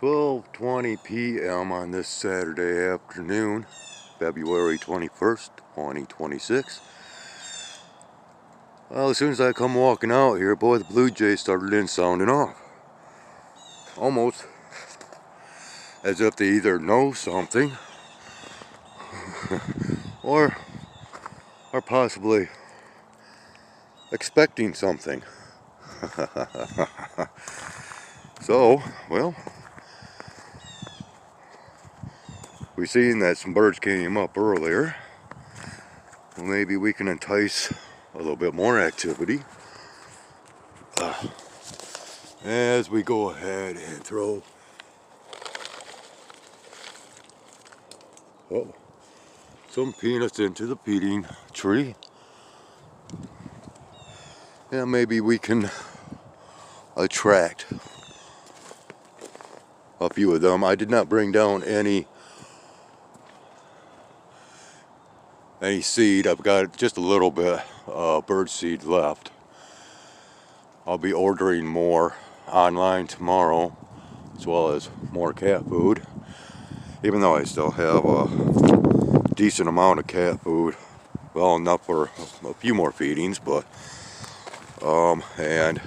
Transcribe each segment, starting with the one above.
12:20 p.m. on this Saturday afternoon, February 21st, 2026. Well, as soon as I come walking out here, boy, the blue jays started in sounding off. Almost as if they either know something or are possibly expecting something. So, well, we've seen that some birds came up earlier. Well, maybe we can entice a little bit more activity as we go ahead and throw some peanuts into the feeding tree. And maybe we can attract a few of them. I did not bring down any seed. I've got just a little bit bird seed left. I'll be ordering more online tomorrow, as well as more cat food, even though I still have a decent amount of cat food, well enough for a few more feedings. But and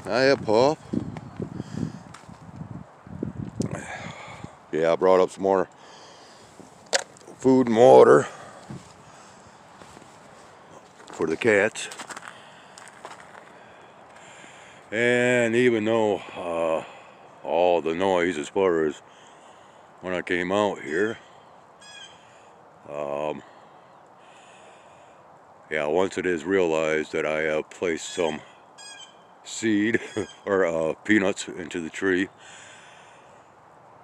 I have Puff. Yeah, I brought up some more food and water for the cats. And even though all the noise as far as when I came out here, yeah, once it is realized that I have placed some seed or peanuts into the tree,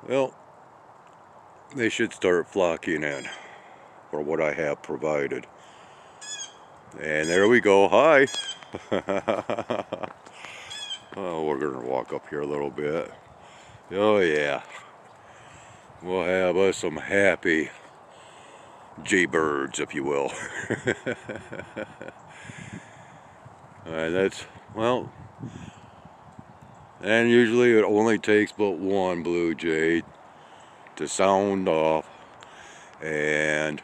well, they should start flocking in for what I have provided. And there we go. Hi. Oh, we're gonna walk up here a little bit. Oh yeah, we'll have us some happy jaybirds, if you will. That's, well, and usually it only takes but one blue jay to sound off, and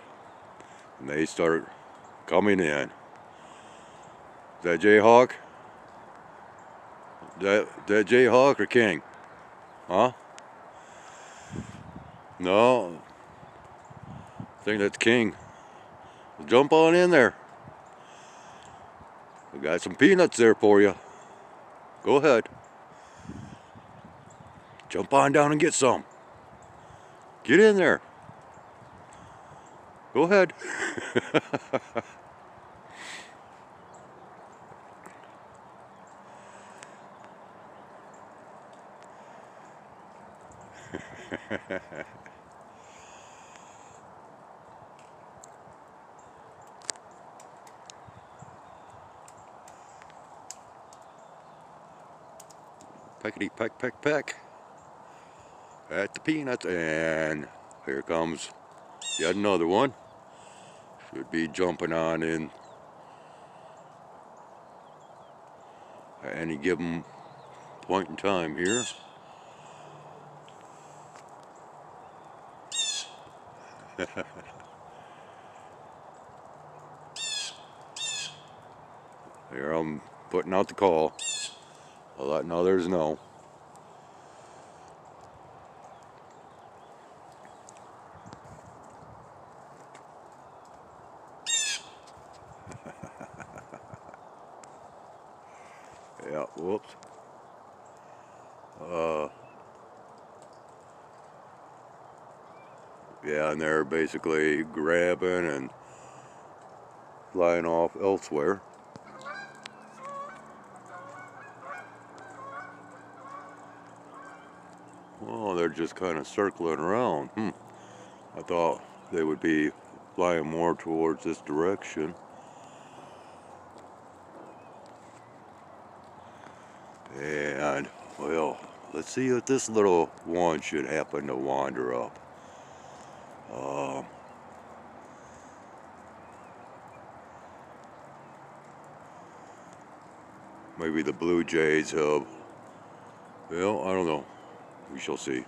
they start coming in. Is that Jayhawk? That Jayhawk or King? Huh? No, I think that's King. Jump on in there. We got some peanuts there for you. Go ahead. Jump on down and get some. Get in there. Go ahead. Peckety peck peck peck at the peanuts, and here comes yet another one. Should be jumping on in at any given point in time here. Here I'm putting out the call, letting others know. Yeah, whoops. Yeah, and they're basically grabbing and flying off elsewhere. Well, they're just kind of circling around. I thought they would be flying more towards this direction. And, well, let's see if this little one should happen to wander up. Maybe the blue jays have, well, I don't know. we shall see.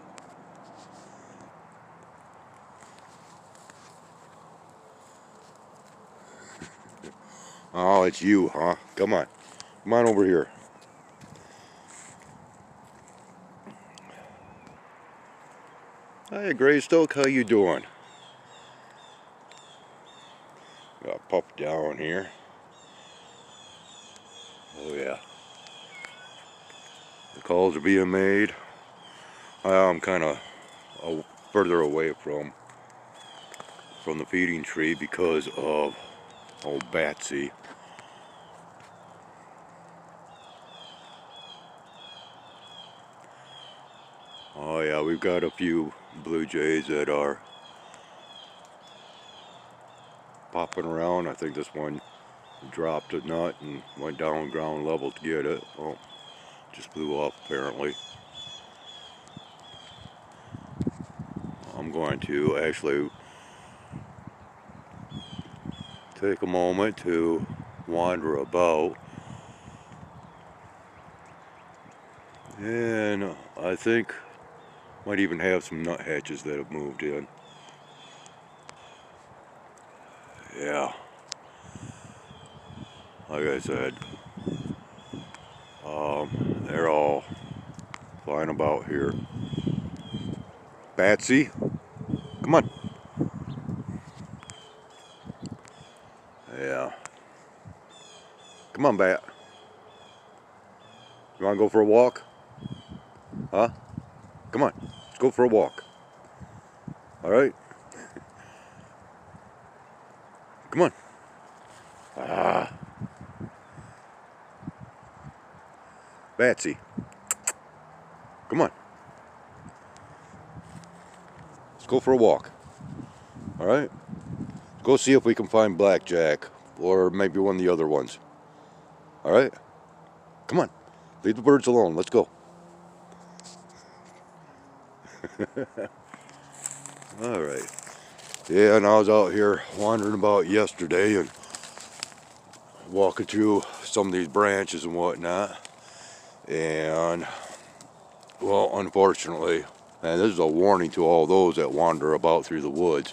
Oh, it's you, huh? Come on. Come on over here. Hey, Greystoke, how you doing? Got a pup down here. Oh, yeah. The calls are being made. I'm kind of further away from the feeding tree because of old Batsy. Oh yeah, we've got a few blue jays that are popping around. I think this one dropped a nut and went down ground level to get it. Oh, just blew off apparently. I'm going to actually take a moment to wander about, and I think might even have some nuthatches that have moved in. Yeah, like I said, they're all flying about here. Batsy, come on. Yeah. Come on, Bat. You want to go for a walk? Huh? Come on. Let's go for a walk. All right? Come on. Ah. Batsy. Come on. Let's go for a walk. All right? Go see if we can find Blackjack or maybe one of the other ones. All right? Come on. Leave the birds alone. Let's go. All right. Yeah, and I was out here wandering about yesterday and walking through some of these branches and whatnot. And, well, unfortunately, and this is a warning to all those that wander about through the woods.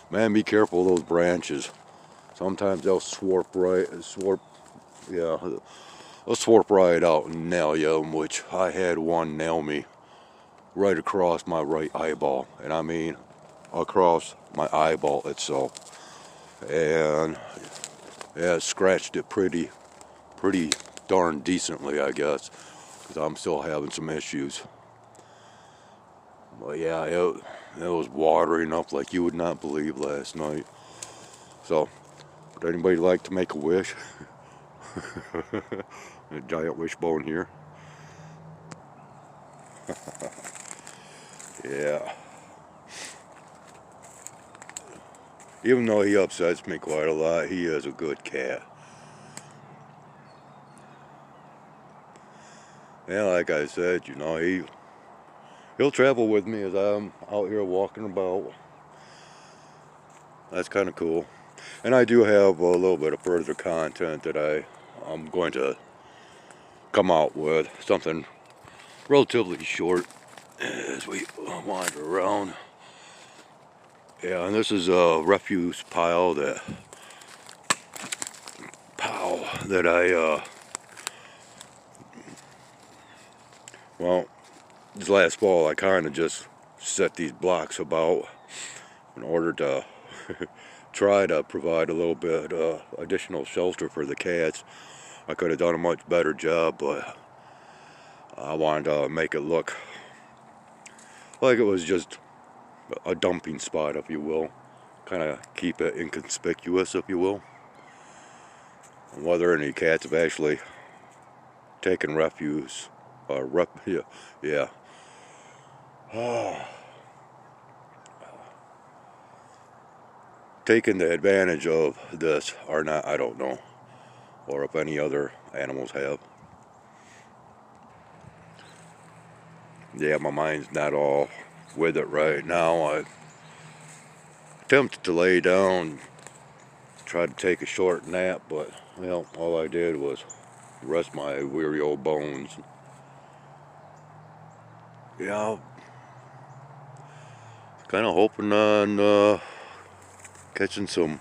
Man, be careful of those branches. Sometimes they'll swarp right out and nail you, which I had one nail me right across my right eyeball, and I mean across my eyeball itself. And yeah, it scratched it pretty darn decently, I guess, because I'm still having some issues. But yeah, it was watering up like you would not believe last night. So, would anybody like to make a wish? A giant wishbone here. Yeah. Even though he upsets me quite a lot, he is a good cat. Yeah, like I said, you know, he'll travel with me as I'm out here walking about. That's kind of cool. And I do have a little bit of further content that I'm going to come out with. Something relatively short as we wander around. Yeah, and this is a refuse pile that I well, this last fall I kind of just set these blocks about in order to try to provide a little bit additional shelter for the cats. I could have done a much better job, but I wanted to make it look like it was just a dumping spot, if you will. Kind of keep it inconspicuous, if you will. Whether any cats have actually taken refuse, yeah. Taking the advantage of this or not, I don't know. Or if any other animals have. Yeah, my mind's not all with it right now. I attempted to lay down, tried to take a short nap, but, well, all I did was rest my weary old bones. Yeah, kind of hoping on catching some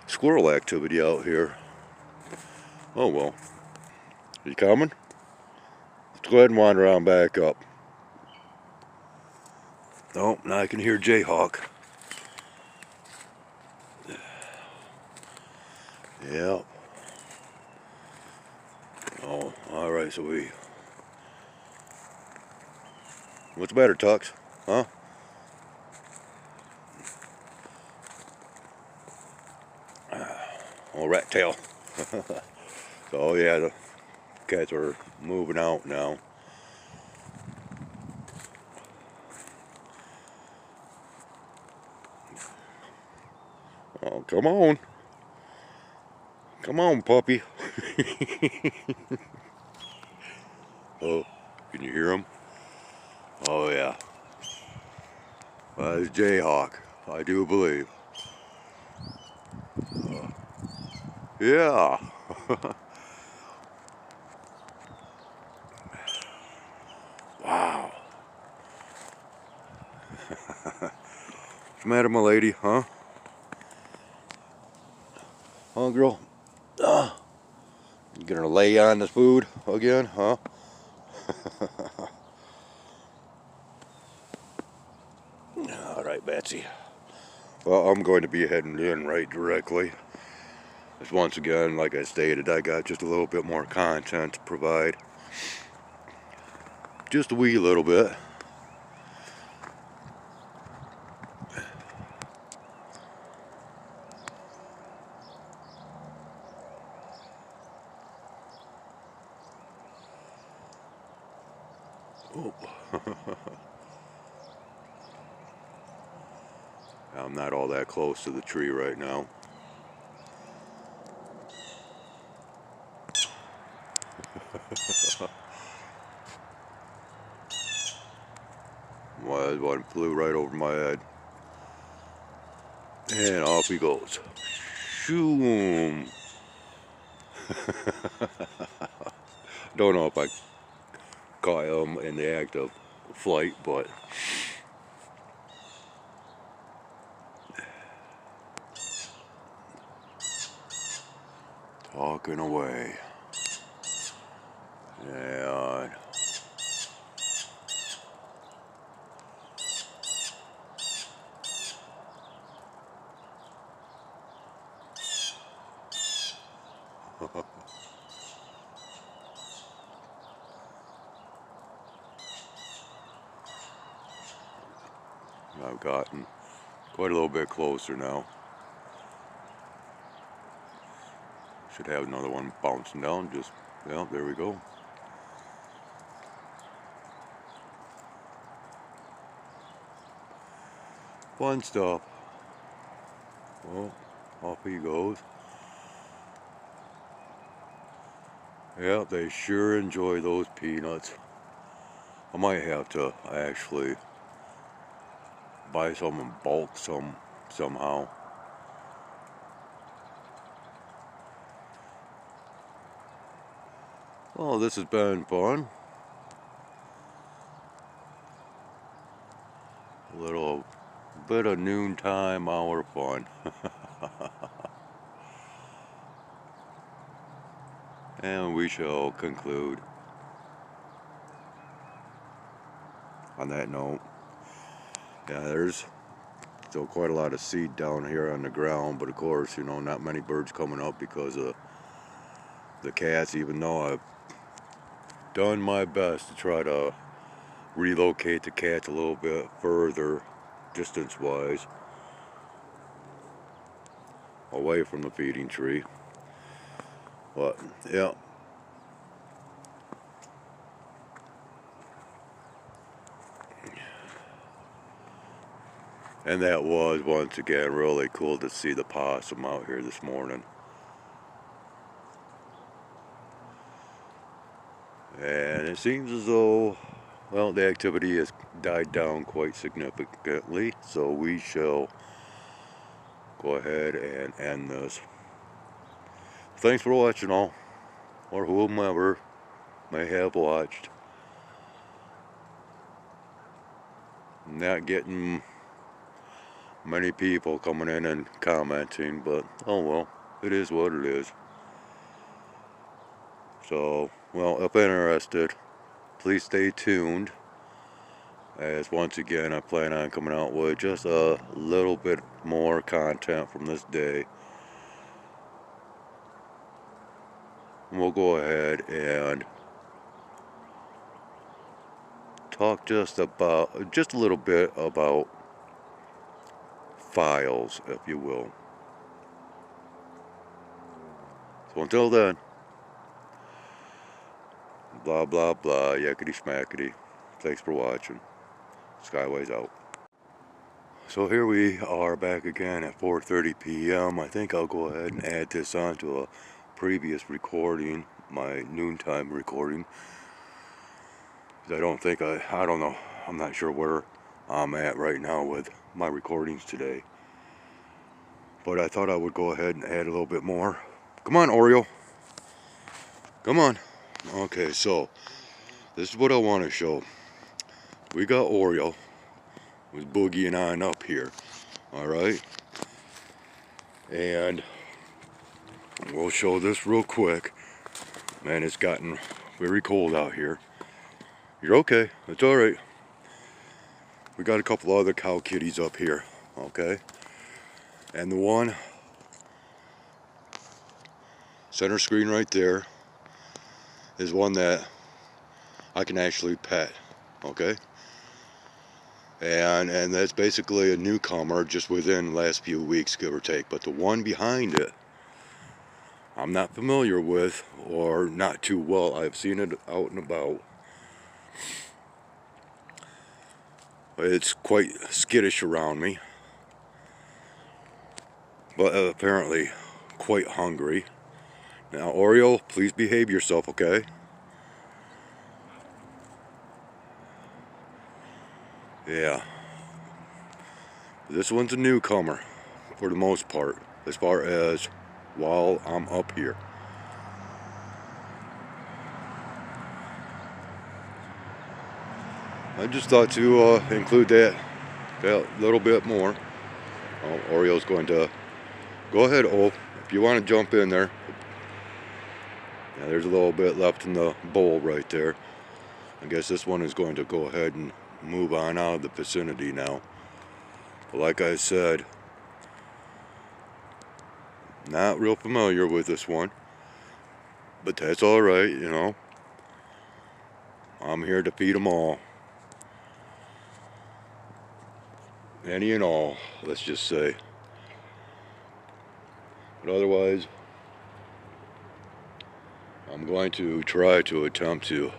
squirrel activity out here. Oh well. You coming? Let's go ahead and wander on back up. Oh, now I can hear Jayhawk. Yeah. Oh, alright, so what's the matter, Tux? Huh? Oh, rat tail. So yeah, the cats are moving out now. Oh, come on. Come on, puppy. Oh, can you hear him? Oh yeah. It's Jayhawk, I do believe. Yeah. Wow. What's the matter, my lady, huh? Huh, girl? You gonna lay on this food again, huh? Alright, Betsy. Well, I'm going to be heading in right directly. As once again, like I stated, I got just a little bit more content to provide. Just a wee little bit. Oh. I'm not all that close to the tree right now. One flew right over my head. And off he goes. Shoom. Don't know if I caught him in the act of flight, but talking away. And I've gotten quite a little bit closer now. Should have another one bouncing down. Just, yeah, there we go. Fun stuff. Well, off he goes. Yeah, they sure enjoy those peanuts. I might have to actually buy some in bulk somehow. Well, this has been fun. A little bit of noontime hour fun. And we shall conclude on that note. Yeah, there's still quite a lot of seed down here on the ground, but of course, you know, not many birds coming up because of the cats, even though I've done my best to try to relocate the cats a little bit further distance-wise away from the feeding tree. But yeah, and that was once again really cool to see the possum out here this morning. And it seems as though, well, the activity has died down quite significantly, so we shall go ahead and end this. Thanks for watching, all, or whomever may have watched. not getting many people coming in and commenting, but oh well, it is what it is. So, well, if interested, please stay tuned, as once again I plan on coming out with just a little bit more content from this day. We'll go ahead and talk just a little bit about files, if you will. So until then, blah blah blah, yakety schmackety. Thanks for watching. Skyways out. So here we are back again at 4:30 p.m. I think I'll go ahead and add this on to a previous recording, my noontime recording. I don't know, I'm not sure where I'm at right now with my recordings today. But I thought I would go ahead and add a little bit more. Come on, Oreo. Come on. Okay, so this is what I want to show. We got Oreo was boogieing on up here. Alright? And we'll show this real quick. Man, it's gotten very cold out here. You're okay. It's alright. We got a couple other cow kitties up here. Okay? And the one center screen right there is one that I can actually pet. Okay? And that's basically a newcomer just within the last few weeks, give or take. But the one behind it, I'm not familiar with, or not too well. I've seen it out and about. It's quite skittish around me, but apparently quite hungry. Now, Oreo, please behave yourself, okay? Yeah. This one's a newcomer, for the most part, as far as while I'm up here. I just thought to include that little bit more. Oh, Oreo's going to go ahead, if you want to jump in there. Yeah, there's a little bit left in the bowl right there. I guess this one is going to go ahead and move on out of the vicinity now. But like I said, not real familiar with this one, but that's alright, you know. I'm here to feed them all. Any and all, let's just say. But otherwise, I'm going to try to attempt to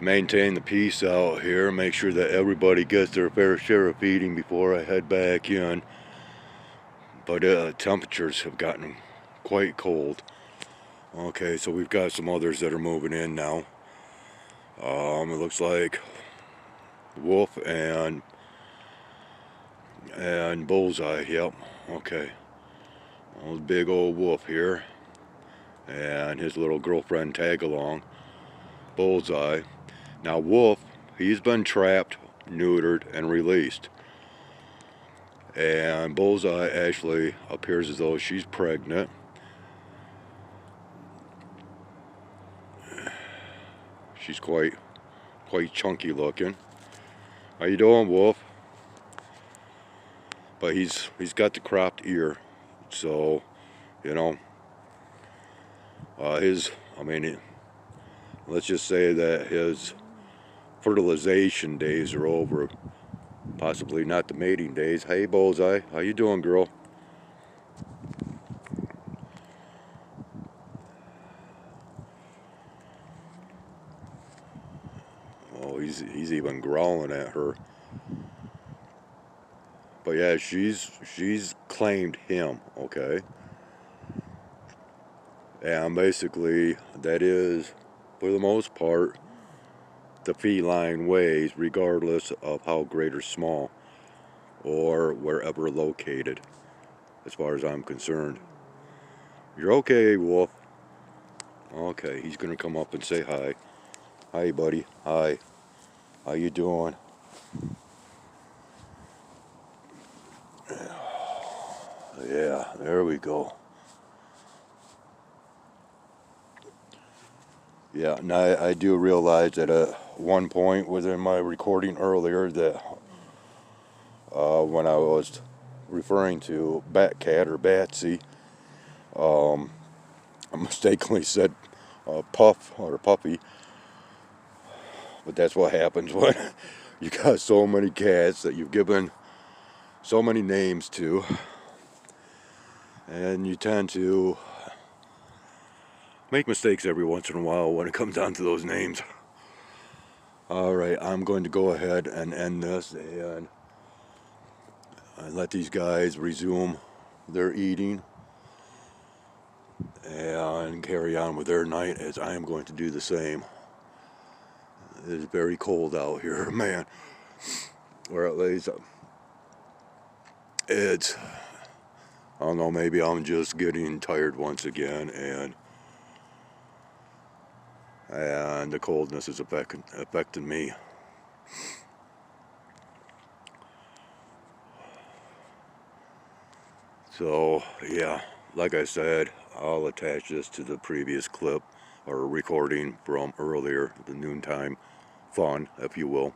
maintain the peace out here, make sure that everybody gets their fair share of feeding before I head back in. But temperatures have gotten quite cold. Okay, so we've got some others that are moving in now. It looks like Wolf and Bullseye. Yep. Okay. Well, big old Wolf here, and his little girlfriend tag along. Bullseye. Now Wolf, he's been trapped, neutered, and released. And Bullseye actually appears as though she's pregnant. She's quite chunky looking. How you doing, Wolf? But he's got the cropped ear, so you know, let's just say that his fertilization days are over. Possibly not the mating days. Hey, Bullseye, how you doing, girl? Oh, he's even growling at her. But yeah, she's claimed him, okay? And basically, that is, for the most part, the feline ways, regardless of how great or small, or wherever located, as far as I'm concerned. You're okay, Wolf. Okay, he's gonna come up and say hi. Hi, buddy. Hi. How you doing? Yeah, there we go. Yeah, and I do realize that at one point within my recording earlier that when I was referring to Batcat or Batsy, I mistakenly said Puff or Puppy, but that's what happens when you got so many cats that you've given so many names to, and you tend to make mistakes every once in a while when it comes down to those names. Alright, I'm going to go ahead and end this and let these guys resume their eating and carry on with their night, as I am going to do the same. It is very cold out here, man. Or at least it's, I don't know, maybe I'm just getting tired once again, and the coldness is affecting me. So, yeah, like I said, I'll attach this to the previous clip or recording from earlier, the noontime fun, if you will.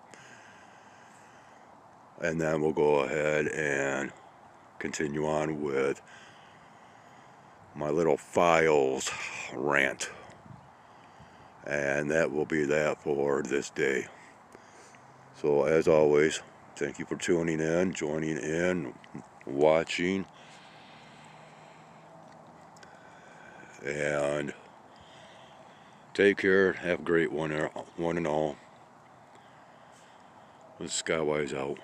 And then we'll go ahead and continue on with my little files rant. And that will be that for this day. So, as always, thank you for tuning in, joining in, watching. And take care. Have a great one and all. This is Skywise out.